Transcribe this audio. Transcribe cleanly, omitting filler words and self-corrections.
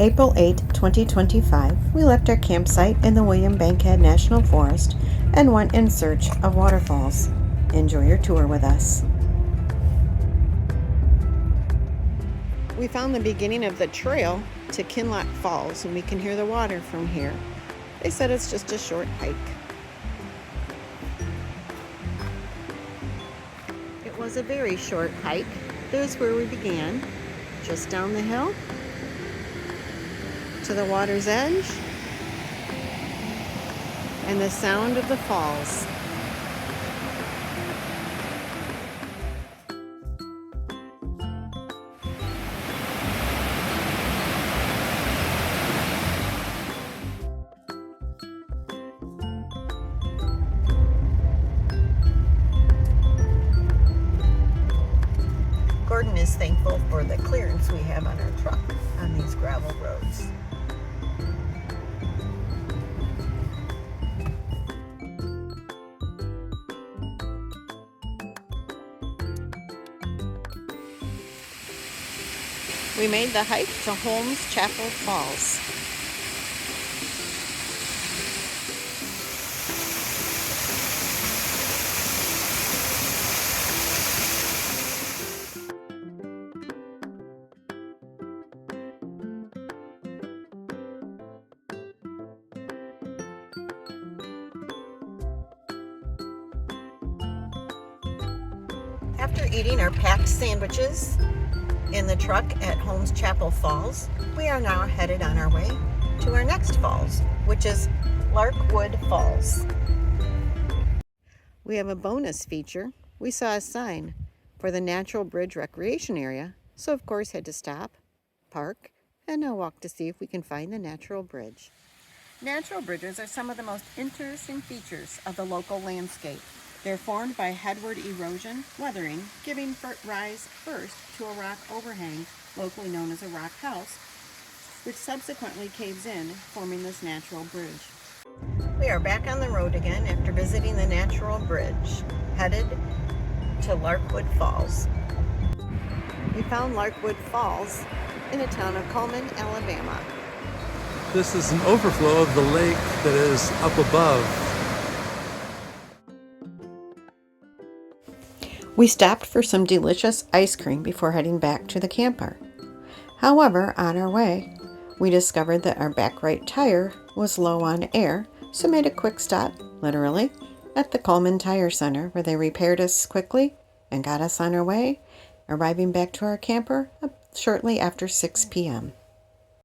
April 8, 2025, we left our campsite in the Bankhead National Forest and went in search of waterfalls. Enjoy your tour with us. We found the beginning of the trail to Kinloch Falls, and we can hear the water from here. They said it's just a short hike. It was a very short hike. There's where we began, just down the hill to the water's edge and the sound of the falls. Gordon is thankful for the clearance we have on our truck on these gravel roads. We made the hike to Holmes Chapel Falls. After eating our packed sandwiches in the truck at Holmes Chapel Falls, we are now headed on our way to our next falls, which is Larkwood Falls. We have a bonus feature. We saw a sign for the Natural Bridge Recreation Area, so of course had to stop, park, and now walk to see if we can find the natural bridge. Natural bridges are some of the most interesting features of the local landscape. They're formed by headward erosion, weathering, giving rise first to a rock overhang, locally known as a rock house, which subsequently caves in, forming this natural bridge. We are back on the road again after visiting the natural bridge, headed to Larkwood Falls. We found Larkwood Falls in the town of Cullman, Alabama. This is an overflow of the lake that is up above. We stopped for some delicious ice cream before heading back to the camper. However, on our way, we discovered that our back right tire was low on air, so made a quick stop, literally, at the Coleman Tire Center, where they repaired us quickly and got us on our way, arriving back to our camper shortly after 6 p.m.